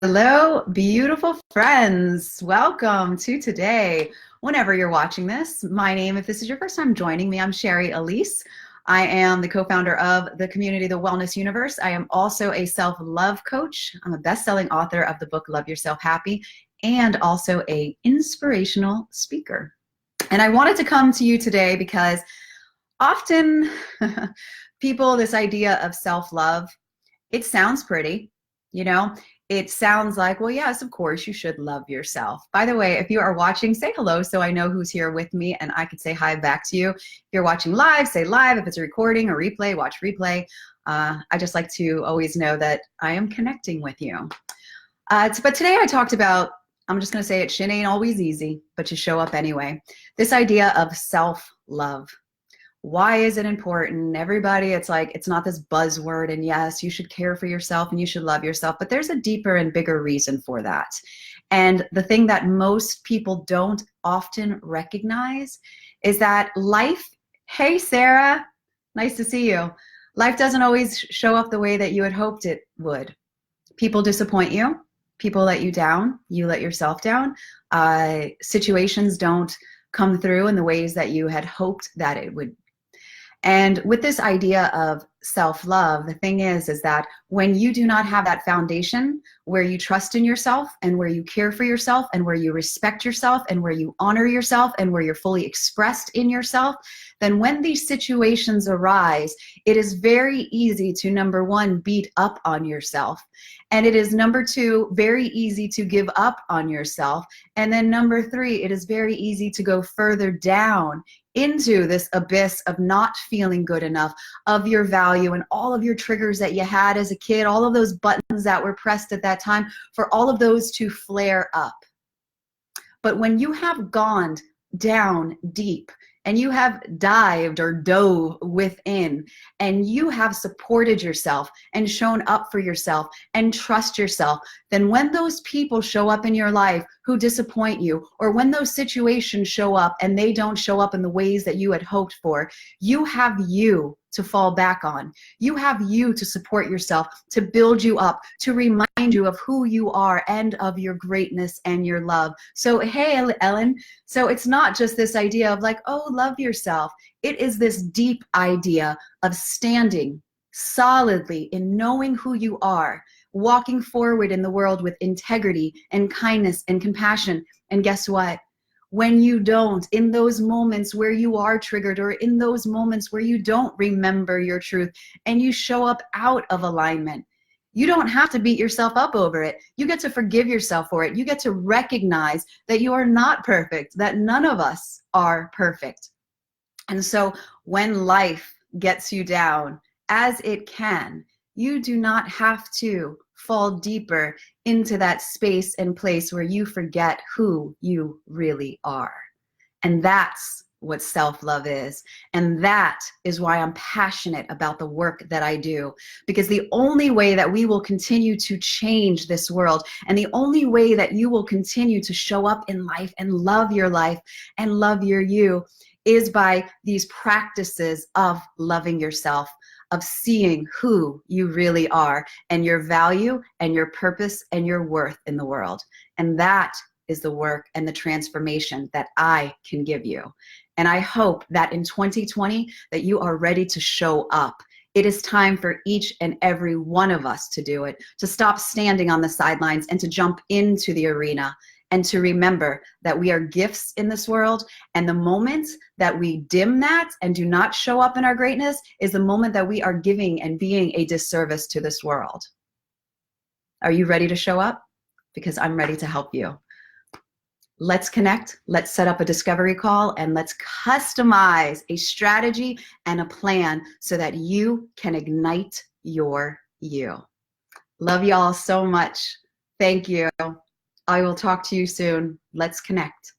Hello, beautiful friends. Welcome to today. Whenever you're watching this, my name, if this is your first time joining me, I'm Shari Alyse. I am the co-founder of the community, The Wellness Universe. I am also a self-love coach. I'm a best-selling author of the book, Love Yourself Happy, and also a inspirational speaker. And I wanted to come to you today because often people, this idea of self-love, it sounds pretty, you know, it sounds like, well, yes, of course, you should love yourself. By the way, if you are watching, say hello so I know who's here with me and I could say hi back to you. If you're watching live, say live. If it's a recording or replay, watch replay. I just like to always know that I am connecting with you. But today I talked about, I'm just going to say it, shit ain't always easy, but you show up anyway. This idea of self-love. Why is it important? Everybody, it's like, it's not this buzzword, and yes, you should care for yourself and you should love yourself, but there's a deeper and bigger reason for that. And the thing that most people don't often recognize is that life, hey, Sarah, nice to see you. Life doesn't always show up the way that you had hoped it would. People disappoint you. People let you down. You let yourself down. Situations don't come through in the ways that you had hoped that it would. And with this idea of self-love, the thing is that when you do not have that foundation where you trust in yourself and where you care for yourself and where you respect yourself and where you honor yourself and where you're fully expressed in yourself, then when these situations arise, it is very easy to, number one, beat up on yourself. And it is, number two, very easy to give up on yourself. And then number three, it is very easy to go further down into this abyss of not feeling good enough, of your value and all of your triggers that you had as a kid, all of those buttons that were pressed at that time, for all of those to flare up. But when you have gone down deep and you have dived or dove within and you have supported yourself and shown up for yourself and trust yourself, then when those people show up in your life who disappoint you, or when those situations show up and they don't show up in the ways that you had hoped for, you have you to fall back on. You have you to support yourself, to build you up, to remind you of who you are and of your greatness and your love. So, hey, Ellen, so it's not just this idea of like, oh, love yourself. It is this deep idea of standing solidly in knowing who you are, walking forward in the world with integrity and kindness and compassion. And guess what? When you don't, in those moments where you are triggered, or in those moments where you don't remember your truth and you show up out of alignment, you don't have to beat yourself up over it. You get to forgive yourself for it. You get to recognize that you are not perfect, that none of us are perfect. And so when life gets you down, as it can, you do not have to fall deeper into that space and place where you forget who you really are. And that's what self-love is. And that is why I'm passionate about the work that I do. Because the only way that we will continue to change this world, and the only way that you will continue to show up in life and love your life and love your you, is by these practices of loving yourself, of seeing who you really are and your value and your purpose and your worth in the world. And that is the work and the transformation that I can give you. And I hope that in 2020 that you are ready to show up. It is time for each and every one of us to do it, to stop standing on the sidelines and to jump into the arena, and to remember that we are gifts in this world, and the moment that we dim that and do not show up in our greatness is the moment that we are giving and being a disservice to this world. Are you ready to show up? Because I'm ready to help you. Let's connect, let's set up a discovery call, and let's customize a strategy and a plan so that you can ignite your you. Love y'all so much. Thank you. I will talk to you soon. Let's connect.